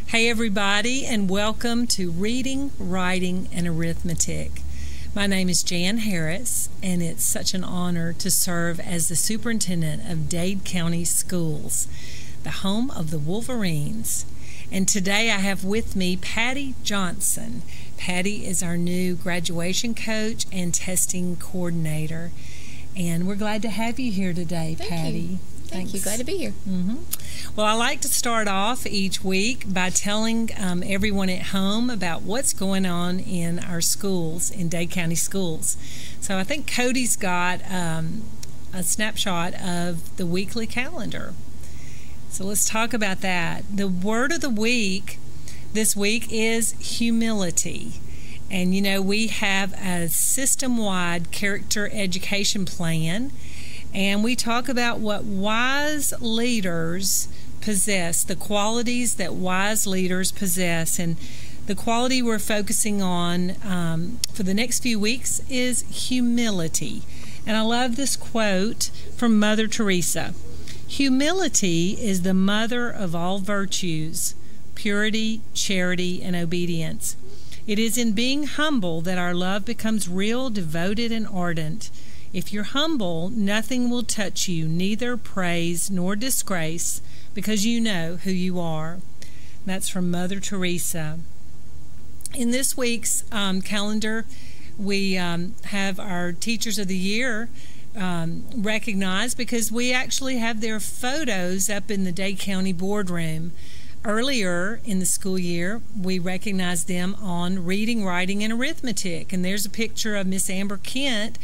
Hey everybody, and welcome to Reading, Writing, and Arithmetic. My name is Jan Harris, and it's such an honor to serve as the superintendent of Dade County Schools, the home of the Wolverines. And today I have with me Patty Johnson. Patty is our new graduation coach and testing coordinator. And we're glad to have you here today, Patty. Thank you. Glad to be here. Well, I like to start off each week by telling everyone at home about what's going on in our schools, in Dade County schools. So I think Cody's got a snapshot of the weekly calendar. So let's talk about that. The word of the week this week is humility. And you know, we have a system-wide character education plan, and we talk about what wise leaders possess, the qualities that wise leaders possess. And the quality we're focusing on for the next few weeks is humility. And I love this quote from Mother Teresa. Humility is the mother of all virtues, purity, charity, and obedience. It is in being humble that our love becomes real, devoted, and ardent. If you're humble, nothing will touch you, neither praise nor disgrace, because you know who you are. That's from Mother Teresa. In this week's calendar, we have our Teachers of the Year recognized because we actually have their photos up in the Dade County boardroom. Earlier in the school year, we recognized them on Reading, Writing, and Arithmetic. And there's a picture of Miss Amber Kent,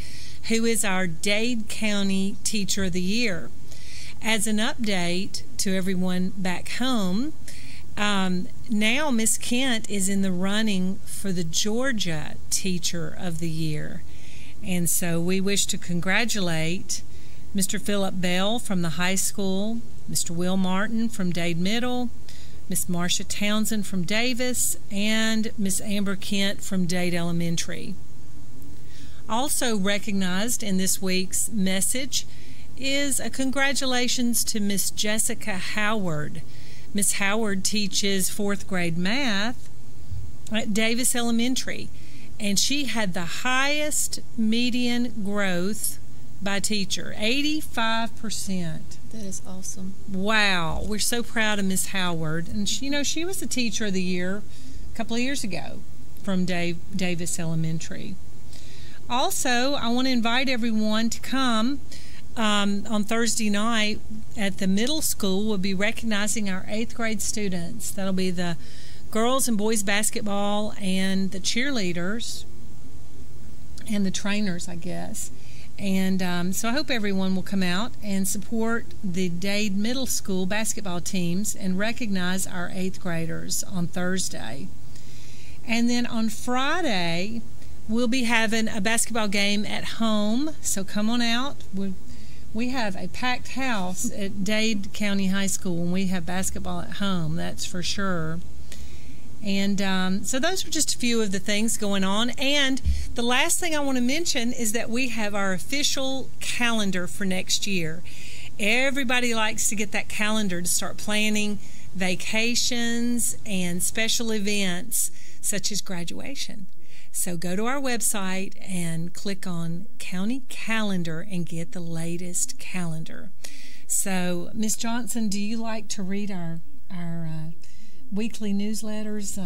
who is our Dade County Teacher of the Year. As an update to everyone back home, now Miss Kent is in the running for the Georgia Teacher of the Year. And so we wish to congratulate Mr. Philip Bell from the high school, Mr. Will Martin from Dade Middle, Miss Marcia Townsend from Davis, and Miss Amber Kent from Dade Elementary. Also recognized in this week's message is a congratulations to Miss Jessica Howard. Miss Howard teaches 4th grade math at Davis Elementary, and she had the highest median growth by teacher, 85%. That is awesome. Wow, we're so proud of Miss Howard. And she was the Teacher of the Year a couple of years ago from Davis Elementary. Also, I want to invite everyone to come on Thursday night at the middle school. We'll be recognizing our 8th grade students. That'll be the girls and boys basketball and the cheerleaders and the trainers, I guess. And so I hope everyone will come out and support the Dade Middle School basketball teams and recognize our 8th graders on Thursday. And then on Friday, we'll be having a basketball game at home, so come on out. We have a packed house at Dade County High School when we have basketball at home, that's for sure. And so those are just a few of the things going on. And the last thing I want to mention is that we have our official calendar for next year. Everybody likes to get that calendar to start planning vacations and special events such as graduation. So go to our website and click on County Calendar and get the latest calendar. So, Ms. Johnson, do you like to read our weekly newsletters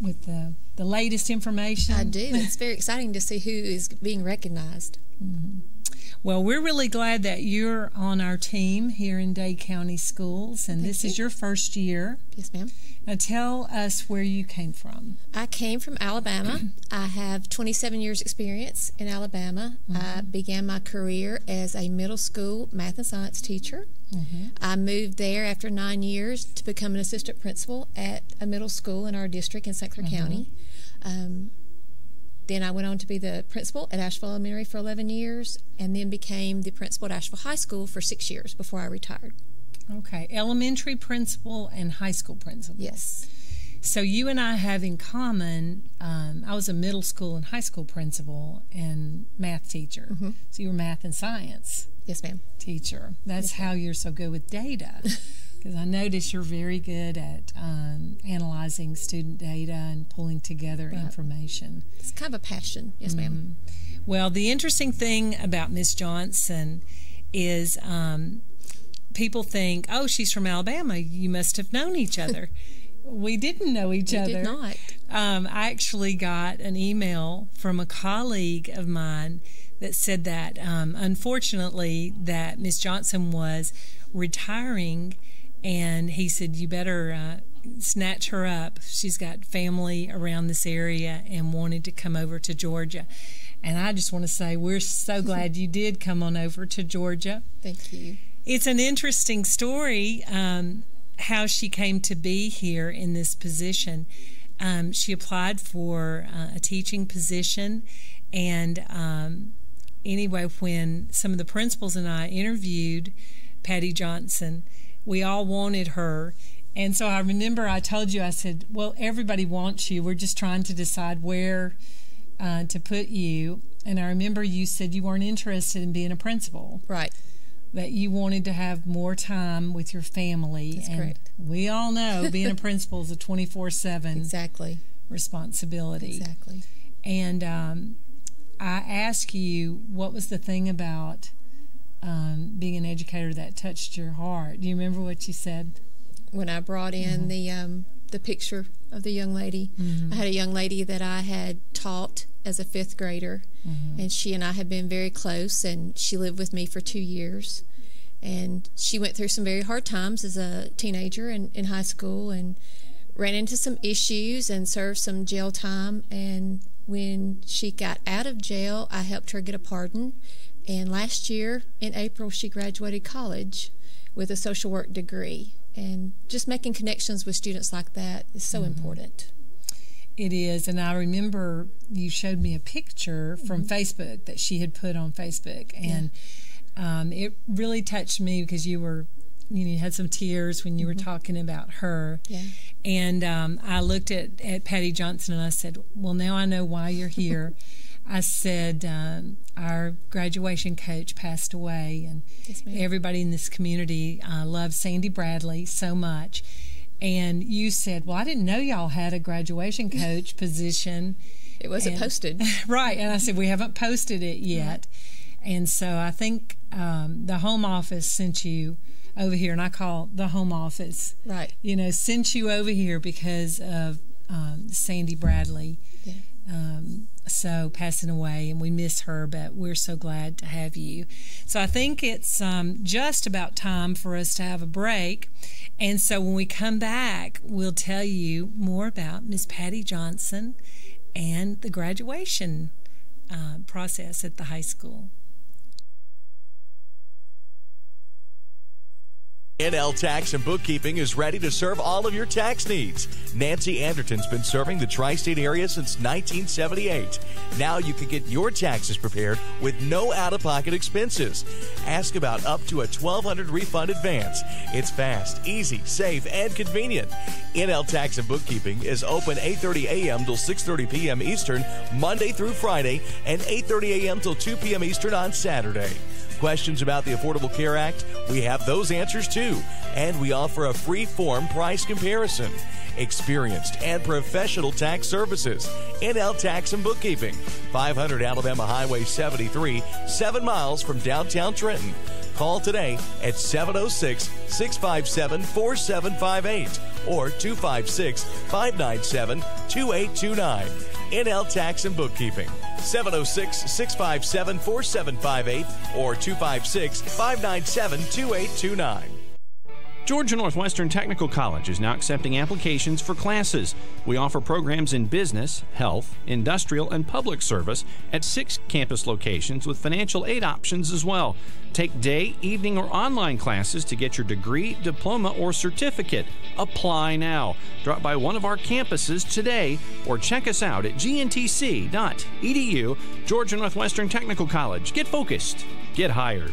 with the latest information? I do. It's very exciting to see who is being recognized. Well, we're really glad that you're on our team here in Dade County Schools, and this is your first year. Yes, ma'am. Now tell us where you came from. I came from Alabama. I have 27 years experience in Alabama. I began my career as a middle school math and science teacher. I moved there after 9 years to become an assistant principal at a middle school in our district in St. Clair County. Then I went on to be the principal at Asheville Elementary for 11 years, and then became the principal at Asheville High School for 6 years before I retired. Okay, elementary principal and high school principal. Yes. So you and I have in common, I was a middle school and high school principal and math teacher. So you were math and science. Yes, ma'am. Teacher. That's how you're so good with data. Because I notice you're very good at analyzing student data and pulling together information. It's kind of a passion. Yes, ma'am. Well, the interesting thing about Miss Johnson is people think, oh, she's from Alabama. You must have known each other. We didn't know each other. We did not. I actually got an email from a colleague of mine that said that, unfortunately, that Miss Johnson was retiring, and he said, you better snatch her up. She's got family around this area and wanted to come over to Georgia. And I just want to say we're so glad you did come on over to Georgia. Thank you. It's an interesting story how she came to be here in this position. She applied for a teaching position, and anyway, when some of the principals and I interviewed Patty Johnson, we all wanted her. And so I remember I told you, I said, well, everybody wants you. We're just trying to decide where to put you. And I remember you said you weren't interested in being a principal. Right. That you wanted to have more time with your family. That's correct. We all know being a principal is a 24/7 responsibility. Exactly. And I asked you, what was the thing about being an educator that touched your heart? Do you remember what you said? When I brought in the picture of the young lady, I had a young lady that I had taught as a 5th grader, and she and I had been very close, and she lived with me for 2 years. And she went through some very hard times as a teenager and in high school, and ran into some issues and served some jail time. And when she got out of jail, I helped her get a pardon. And last year, in April, she graduated college with a social work degree. And just making connections with students like that is so important. It is, and I remember you showed me a picture from Facebook that she had put on Facebook, and it really touched me because you had some tears when you were talking about her. Yeah. And I looked at Patty Johnson and I said, well, now I know why you're here. I said, our graduation coach passed away, and everybody in this community loves Sandy Bradley so much. And you said, well, I didn't know y'all had a graduation coach position. It wasn't posted. Right. And I said, we haven't posted it yet. And so I think the home office sent you over here, and I call the home office, sent you over here because of Sandy Bradley. Yeah. So passing away, and we miss her, but we're so glad to have you. So I think it's just about time for us to have a break. And so when we come back, we'll tell you more about Miss Patty Johnson and the graduation process at the high school. NL Tax and Bookkeeping is ready to serve all of your tax needs. Nancy Anderton's been serving the tri-state area since 1978. Now you can get your taxes prepared with no out-of-pocket expenses. Ask about up to a $1,200 refund advance. It's fast, easy, safe, and convenient. NL Tax and Bookkeeping is open 8:30 a.m. till 6:30 p.m. Eastern, Monday through Friday, and 8:30 a.m. till 2 p.m. Eastern on Saturday. Questions about the Affordable Care Act? We have those answers too. And we offer a free form price comparison. Experienced and professional tax services. NL Tax and Bookkeeping. 500 Alabama Highway 73, 7 miles from downtown Trenton. Call today at 706-657-4758 or 256-597-2829. NL Tax and Bookkeeping. 706-657-4758 or 256-597-2829. Georgia Northwestern Technical College is now accepting applications for classes. We offer programs in business, health, industrial, and public service at 6 campus locations with financial aid options as well. Take day, evening, or online classes to get your degree, diploma, or certificate. Apply now. Drop by one of our campuses today or check us out at gntc.edu. Georgia Northwestern Technical College. Get focused. Get hired.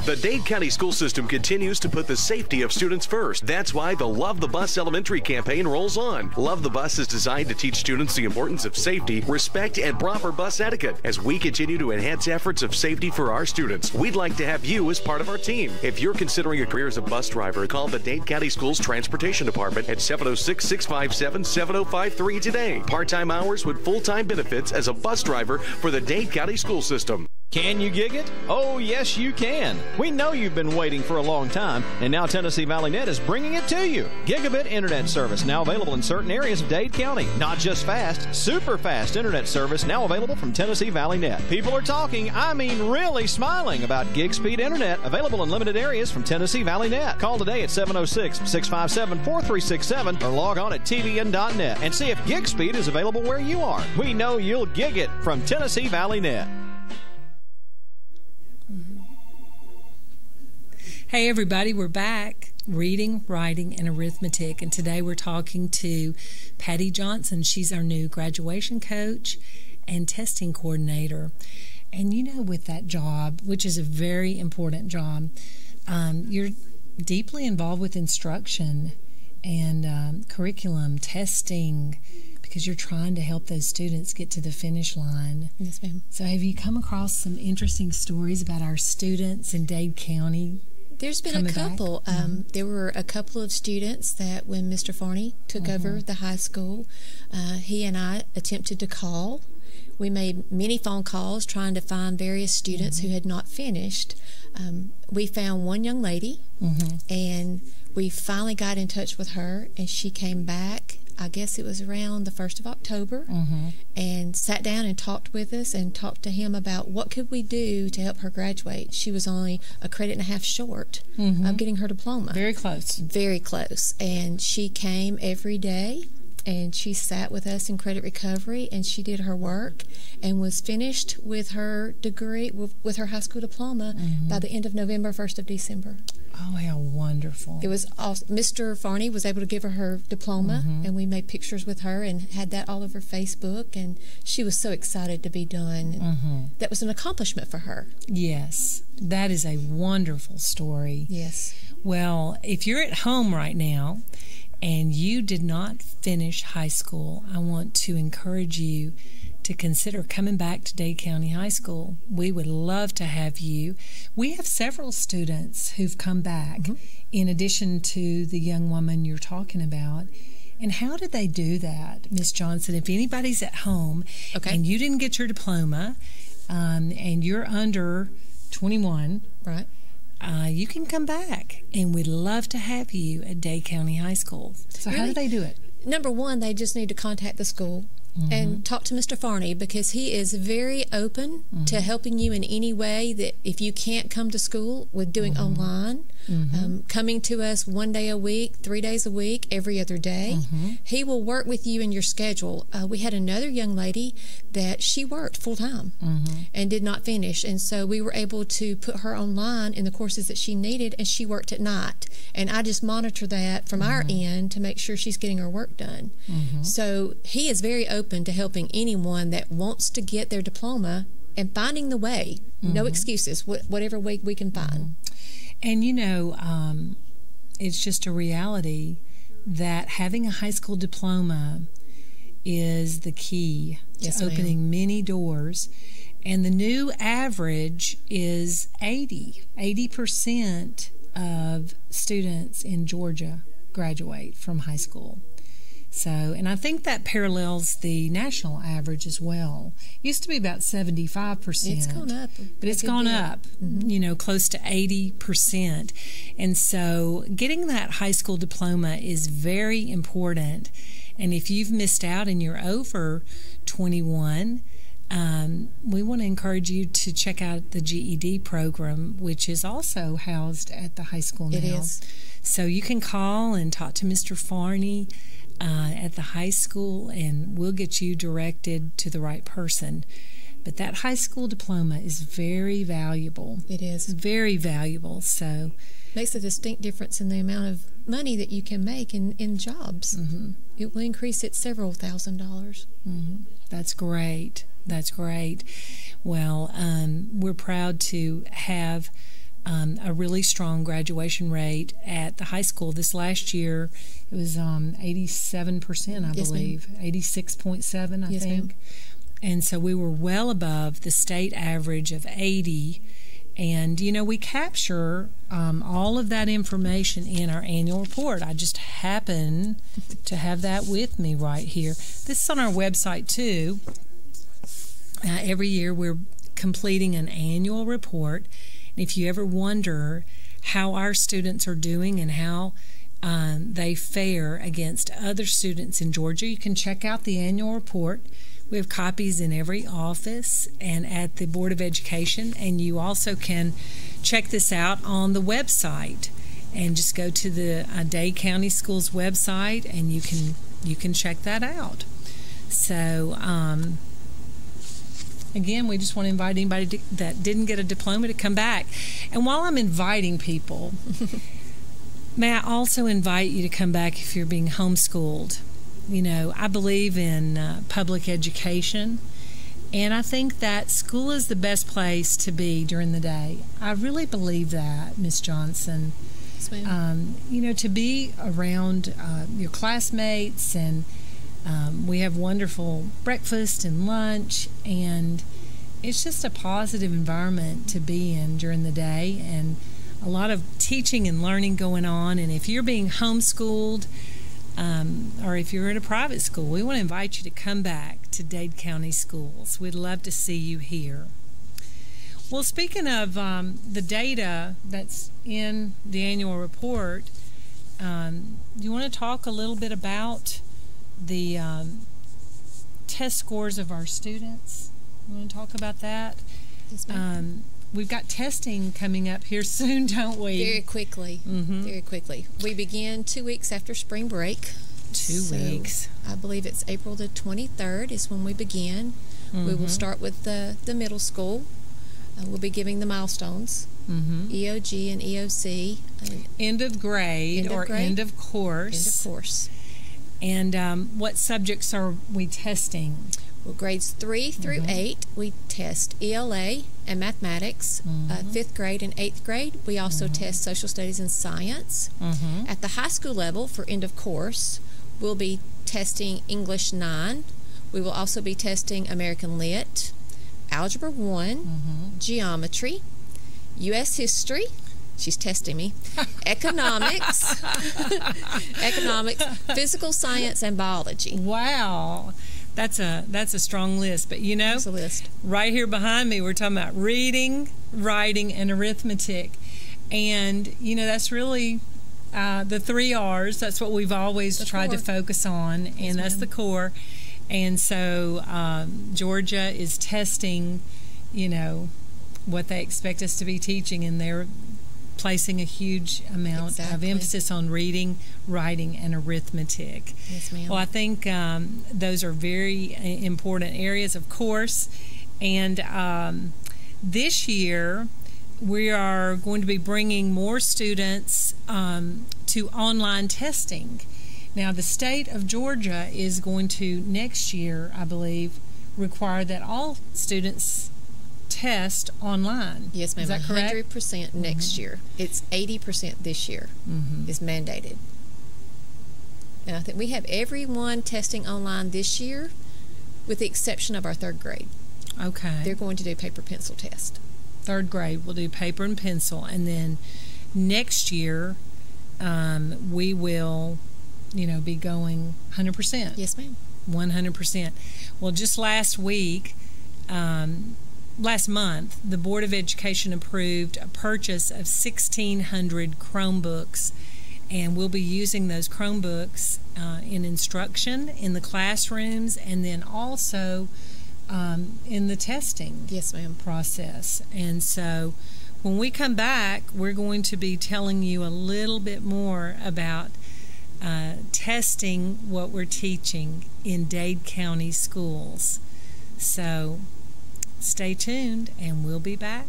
The Dade County school system continues to put the safety of students first. That's why the Love the Bus Elementary campaign rolls on. Love the Bus is designed to teach students the importance of safety, respect, and proper bus etiquette. As we continue to enhance efforts of safety for our students, we'd like to have you as part of our team. If you're considering a career as a bus driver, call the Dade County Schools Transportation Department at 706-657-7053 today. Part-time hours with full-time benefits as a bus driver for the Dade County school system. Can you gig it? Oh, yes, you can. We know you've been waiting for a long time, and now Tennessee Valley Net is bringing it to you. Gigabit internet service now available in certain areas of Dade County. Not just fast, super fast internet service now available from Tennessee Valley Net. People are talking, I mean really smiling, about gig speed internet available in limited areas from Tennessee Valley Net. Call today at 706-657-4367 or log on at tvn.net and see if gig speed is available where you are. We know you'll gig it from Tennessee Valley Net. Hey everybody, we're back. Reading, writing, and arithmetic. And today we're talking to Patty Johnson. She's our new graduation coach and testing coordinator. And you know, with that job, which is a very important job, you're deeply involved with instruction and curriculum, testing, because you're trying to help those students get to the finish line. Yes, ma'am. So have you come across some interesting stories about our students in Dade County? There's been a couple. There were a couple of students that when Mr. Farney took over the high school, he and I attempted to call. We made many phone calls trying to find various students who had not finished. We found one young lady, and we finally got in touch with her, and she came back. I guess it was around the 1st of October, and sat down and talked with us and talked to him about what could we do to help her graduate. She was only a credit and a half short of getting her diploma. Very close. Very close. And she came every day, and she sat with us in credit recovery, and she did her work and was finished with her degree, with her high school diploma by the end of November, 1st of December. Oh, how wonderful. It was awesome. Mr. Farney was able to give her diploma, and we made pictures with her and had that all over Facebook, and she was so excited to be done. That was an accomplishment for her. Yes, that is a wonderful story. Yes. Well, if you're at home right now and you did not finish high school, I want to encourage you to consider coming back to Dade County High School. We would love to have you. We have several students who've come back in addition to the young woman you're talking about. And how did they do that, Miss Johnson? If anybody's at home and you didn't get your diploma and you're under 21, right? You can come back, and we'd love to have you at Dade County High School. So how do they do it? Number one, they just need to contact the school and talk to Mr. Farney, because he is very open to helping you in any way that if you can't come to school with doing online, coming to us 1 day a week, 3 days a week, every other day. He will work with you in your schedule. We had another young lady that she worked full-time and did not finish, and so we were able to put her online in the courses that she needed, and she worked at night. And I just monitor that from our end to make sure she's getting her work done. So he is very open to helping anyone that wants to get their diploma and finding the way. No excuses, whatever way we can find. And you know, it's just a reality that having a high school diploma is the key to opening many doors. And the new average is 80% of students in Georgia graduate from high school. So, and I think that parallels the national average as well. It used to be about 75%. It's gone up. But it's gone up, you know, close to 80%. And so getting that high school diploma is very important. And if you've missed out and you're over 21, we want to encourage you to check out the GED program, which is also housed at the high school now. It is. So you can call and talk to Mr. Farney at the high school, and we'll get you directed to the right person. But that high school diploma is very valuable. It is. Very valuable. So makes a distinct difference in the amount of money that you can make in jobs. It will increase it several $1,000s. That's great. That's great. Well, we're proud to have a really strong graduation rate at the high school. This last year, it was 87%, I believe, 86.7, I think. Ma'am. And so we were well above the state average of 80. And, you know, we capture all of that information in our annual report. I just happen to have that with me right here. This is on our website, too. Every year we're completing an annual report. And if you ever wonder how our students are doing and how they fare against other students in Georgia, you can check out the annual report. We have copies in every office and at the Board of Education, and you also can check this out on the website and just go to the Dade County Schools website and you can check that out. So again, we just want to invite anybody that didn't get a diploma to come back. And while I'm inviting people, may I also invite you to come back if you're being homeschooled. You know, I believe in public education, and I think that school is the best place to be during the day. I really believe that, Miss Johnson. Yes, ma'am. You know, to be around your classmates, and we have wonderful breakfast and lunch, and it's just a positive environment to be in during the day, and a lot of teaching and learning going on. And if you're being homeschooled, or if you're at a private school, we want to invite you to come back to Dade County Schools. We'd love to see you here. Well, speaking of the data that's in the annual report, you want to talk a little bit about the test scores of our students? You want to talk about that? Yes, ma'am. We've got testing coming up here soon, don't we? Very quickly. Very quickly. We begin 2 weeks after spring break. 2 weeks. I believe it's April the 23rd is when we begin. We will start with the middle school. We'll be giving the milestones, EOG and EOC. End of grade or end of course. End of course. And what subjects are we testing? Well, grades 3 through 8, we test ELA and mathematics. 5th grade and 8th grade, we also test social studies and science. At the high school level, for end of course, we'll be testing English 9. We will also be testing American Lit, Algebra 1, Geometry, U.S. History. She's testing me. Economics, physical science, and biology. Wow. That's a strong list. But you know, That's a list. Right here behind me, we're talking about reading, writing, and arithmetic. And, you know, that's really the 3 R's. That's what we've always tried to focus on, and that's the core. And so Georgia is testing, you know, what they expect us to be teaching, and they're placing a huge amount of emphasis on reading, writing, and arithmetic. Yes, ma'am. Well, I think those are very important areas, of course. And this year, we are going to be bringing more students to online testing. Now, the state of Georgia is going to, next year, I believe, require that all students test online. Yes, ma'am. Is that correct? 100% next year. It's 80% this year is mandated. And I think we have everyone testing online this year with the exception of our 3rd grade. Okay. They're going to do paper pencil test. 3rd grade will do paper and pencil, and then next year we will, you know, be going 100%. Yes, ma'am. 100%. Well, just last month, the Board of Education approved a purchase of 1,600 Chromebooks, and we'll be using those Chromebooks in instruction in the classrooms, and then also in the testing process. And so when we come back, we're going to be telling you a little bit more about testing what we're teaching in Dade County schools. So stay tuned, and we'll be back.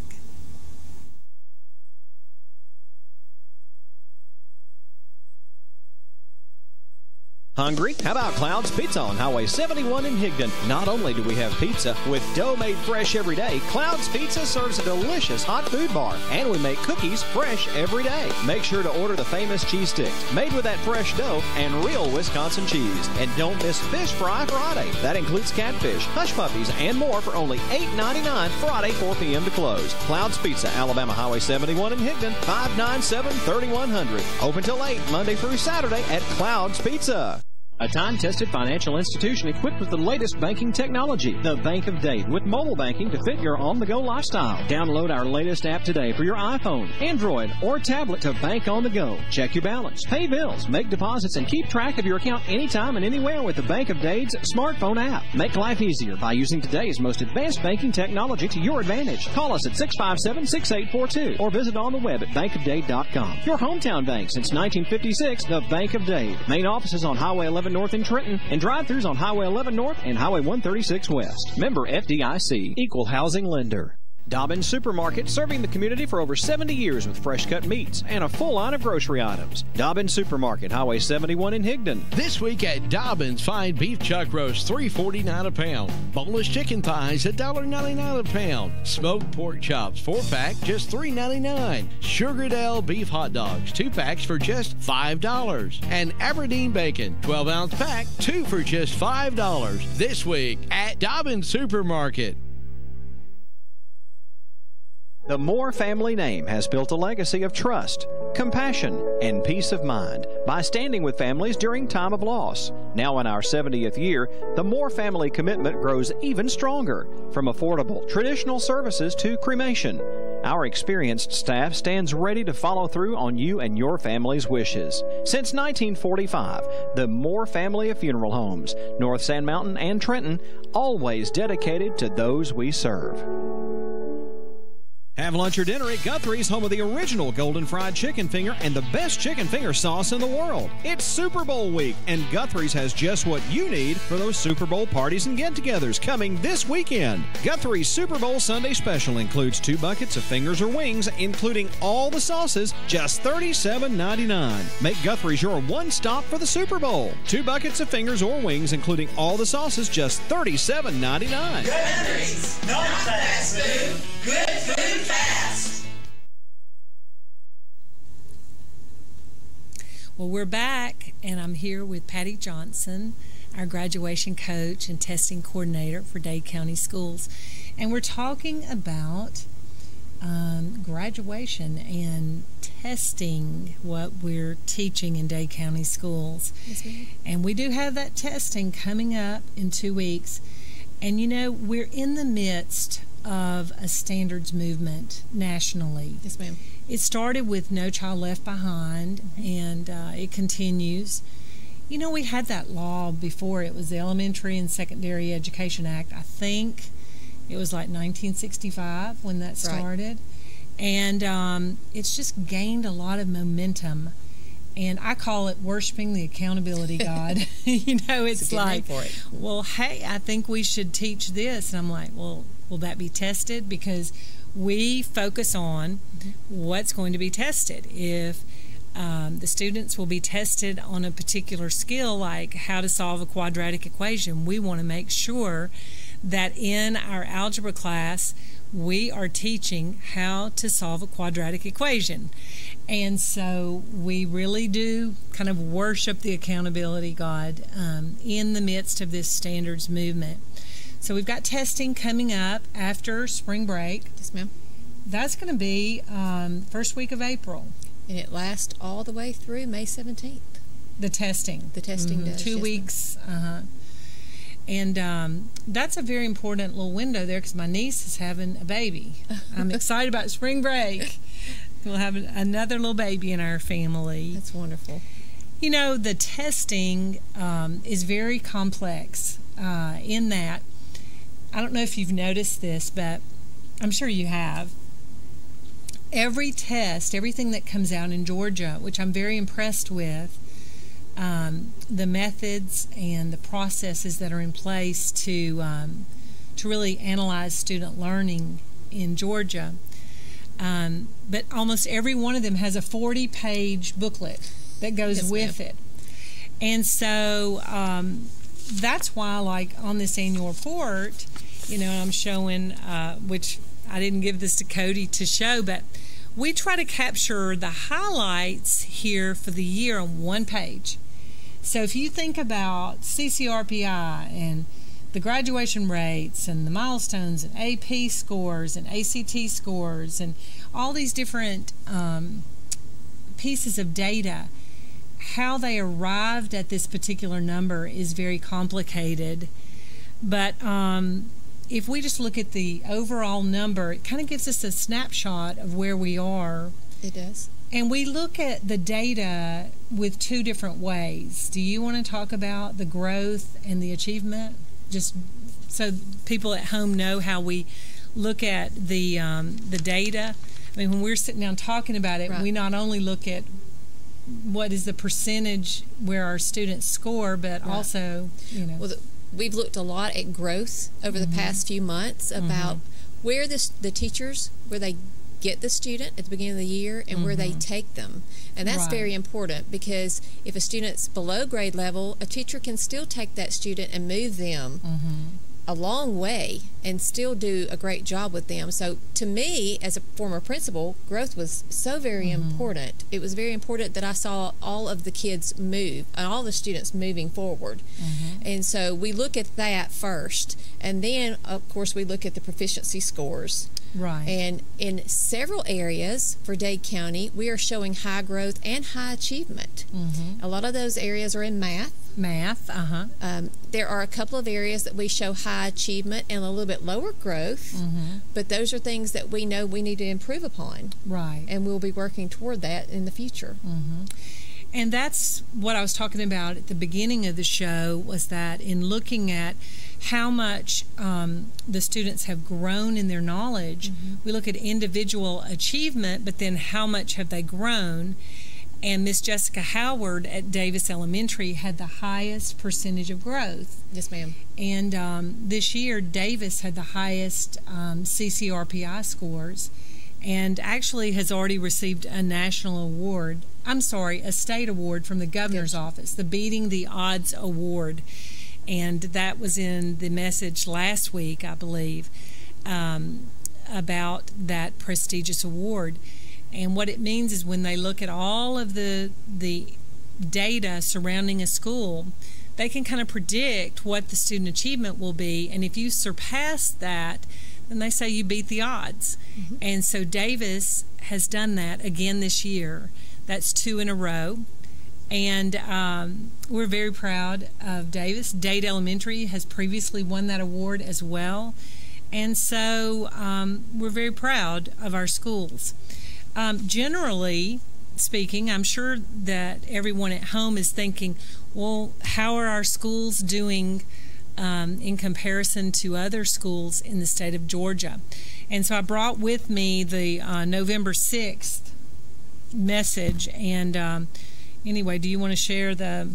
Hungry? How about Cloud's Pizza on Highway 71 in Higdon? Not only do we have pizza with dough made fresh every day, Cloud's Pizza serves a delicious hot food bar, and we make cookies fresh every day. Make sure to order the famous cheese sticks, made with that fresh dough and real Wisconsin cheese. And don't miss Fish Fry Friday. That includes catfish, hush puppies, and more for only $8.99 Friday, 4 p.m. to close. Cloud's Pizza, Alabama Highway 71 in Higdon, 597-3100. Open till 8, Monday through Saturday at Cloud's Pizza. A time-tested financial institution equipped with the latest banking technology. The Bank of Dade, with mobile banking to fit your on-the-go lifestyle. Download our latest app today for your iPhone, Android, or tablet to bank on the go. Check your balance, pay bills, make deposits, and keep track of your account anytime and anywhere with the Bank of Dade's smartphone app. Make life easier by using today's most advanced banking technology to your advantage. Call us at 657-6842 or visit on the web at bankofdade.com. Your hometown bank since 1956, the Bank of Dade. Main office is on Highway 11 North in Trenton, and drive-thrus on Highway 11 North and Highway 136 West. Member FDIC, Equal Housing Lender. Dobbins Supermarket, serving the community for over 70 years with fresh-cut meats and a full line of grocery items. Dobbins Supermarket, Highway 71 in Higdon. This week at Dobbins, find beef chuck roast $3.49 a pound, boneless chicken thighs $1.99 a pound, smoked pork chops 4-pack just $3.99, Sugardale beef hot dogs 2 packs for just $5, and Aberdeen bacon 12-ounce pack 2 for just $5. This week at Dobbins Supermarket. The Moore family name has built a legacy of trust, compassion, and peace of mind by standing with families during time of loss. Now in our 70th year, the Moore family commitment grows even stronger, from affordable, traditional services to cremation. Our experienced staff stands ready to follow through on you and your family's wishes. Since 1945, the Moore family of funeral homes, North Sand Mountain and Trenton, always dedicated to those we serve. Have lunch or dinner at Guthrie's, home of the original golden fried chicken finger and the best chicken finger sauce in the world. It's Super Bowl week, and Guthrie's has just what you need for those Super Bowl parties and get-togethers coming this weekend. Guthrie's Super Bowl Sunday special includes 2 buckets of fingers or wings, including all the sauces, just $37.99. Make Guthrie's your one-stop for the Super Bowl. 2 buckets of fingers or wings, including all the sauces, just $37.99. Guthrie's, not fast food, good food fast. Well, we're back, and I'm here with Patty Johnson, our graduation coach and testing coordinator for Dade County Schools. And we're talking about graduation and testing, what we're teaching in Dade County Schools. Yes, ma'am. And we do have that testing coming up in 2 weeks. And you know, we're in the midst of a standards movement nationally. Yes, ma'am. It started with No Child Left Behind, and it continues. You know, we had that law before. It was the Elementary and Secondary Education Act. I think it was like 1965 when that started. Right. And it's just gained a lot of momentum. And I call it worshiping the accountability God. You know, it's like, well, hey, I think we should teach this. And I'm like, well, will that be tested? Because we focus on what's going to be tested. If the students will be tested on a particular skill, like how to solve a quadratic equation, we want to make sure that in our algebra class, we are teaching how to solve a quadratic equation. And so we really do kind of worship the accountability God in the midst of this standards movement. So we've got testing coming up after spring break. Yes, ma'am. That's going to be first week of April. And it lasts all the way through May 17th. The testing. The testing does. 2 weeks. And that's a very important little window there because my niece is having a baby. I'm excited about spring break. We'll have another little baby in our family. That's wonderful. You know, the testing is very complex in that, I don't know if you've noticed this, but I'm sure you have. Every test, everything that comes out in Georgia, which I'm very impressed with, the methods and the processes that are in place to really analyze student learning in Georgia. But almost every one of them has a 40-page booklet that goes with it. And so that's why, like on this annual report, I'm showing, which I didn't give this to Cody to show, but we try to capture the highlights here for the year on one page. So if you think about CCRPI and the graduation rates and the milestones and AP scores and ACT scores and all these different pieces of data, how they arrived at this particular number is very complicated. But if we just look at the overall number, it kind of gives us a snapshot of where we are. It does. And we look at the data with two different ways. Do you want to talk about the growth and the achievement? Just so people at home know how we look at the data. I mean, when we're sitting down talking about it, we not only look at what is the percentage where our students score, but also, Well, we've looked a lot at growth over the past few months about where the teachers, where they get the student at the beginning of the year and where they take them. And that's very important, because if a student's below grade level, a teacher can still take that student and move them a long way and still do a great job with them. So to me, as a former principal, growth was so very important. It was very important that I saw all of the kids move and all the students moving forward. And so we look at that first, and then of course we look at the proficiency scores. Right. And in several areas for Dade County, we are showing high growth and high achievement. A lot of those areas are in math. There are a couple of areas that we show high achievement and a little bit lower growth, but those are things that we know we need to improve upon. Right. And we'll be working toward that in the future. And that's what I was talking about at the beginning of the show, was that in looking at how much the students have grown in their knowledge, we look at individual achievement, but then how much have they grown. And Miss Jessica Howard at Davis Elementary had the highest percentage of growth. Yes, ma'am. And this year, Davis had the highest CCRPI scores, and actually has already received a national award. I'm sorry, a state award from the governor's office, the Beating the Odds Award. And that was in the message last week, I believe, about that prestigious award. And what it means is when they look at all of the data surrounding a school, they can kind of predict what the student achievement will be. And if you surpass that, then they say you beat the odds. And so Davis has done that again this year. That's 2 in a row. And we're very proud of Davis. Dade Elementary has previously won that award as well. And so we're very proud of our schools. Generally speaking, I'm sure that everyone at home is thinking, well, how are our schools doing in comparison to other schools in the state of Georgia? And so I brought with me the November 6th message. And anyway, do you want to share the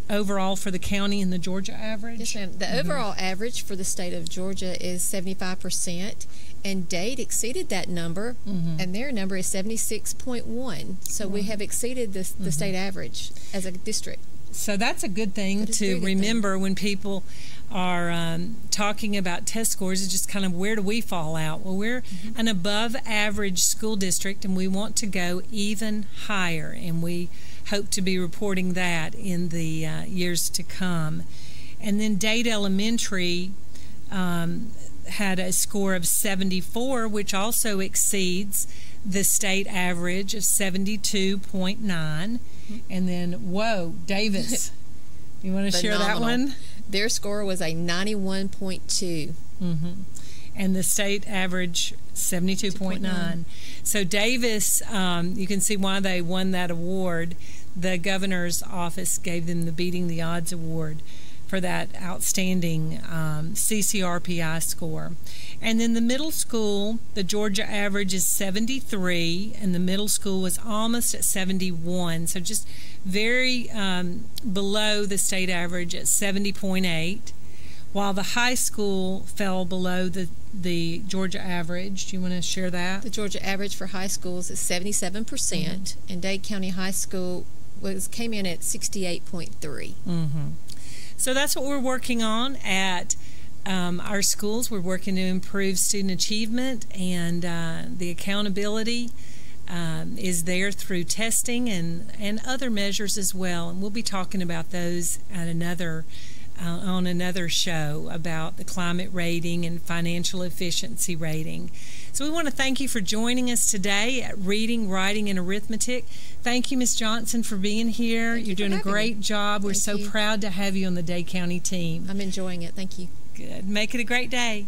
overall for the county and the Georgia average? Yes, ma'am. The overall average for the state of Georgia is 75%, and Dade exceeded that number, and their number is 76.1. So we have exceeded the state average as a district. So that's a good thing to remember when people are talking about test scores. Is just kind of, where do we fall out? Well, we're an above average school district, and we want to go even higher, and we hope to be reporting that in the years to come. And then Dade Elementary had a score of 74, which also exceeds the state average of 72.9. And then, whoa, Davis. You want to share that one? Their score was a 91.2. And the state average, 72.9. So Davis, you can see why they won that award. The governor's office gave them the Beating the Odds Award for that outstanding CCRPI score. And then the middle school, the Georgia average is 73, and the middle school was almost at 71. So just very below the state average at 70.8, while the high school fell below the Georgia average. Do you want to share that? The Georgia average for high schools is 77%, and Dade County High School came in at 68.3. So that's what we're working on at our schools. We're working to improve student achievement, and the accountability is there through testing and other measures as well. And we'll be talking about those at on another show about the climate rating and financial efficiency rating. So we want to thank you for joining us today at Reading, Writing, and Arithmetic. Thank you, Ms. Johnson, for being here. You're doing a great job. We're so proud to have you on the Dade County team. I'm enjoying it. Thank you. Good. Make it a great day.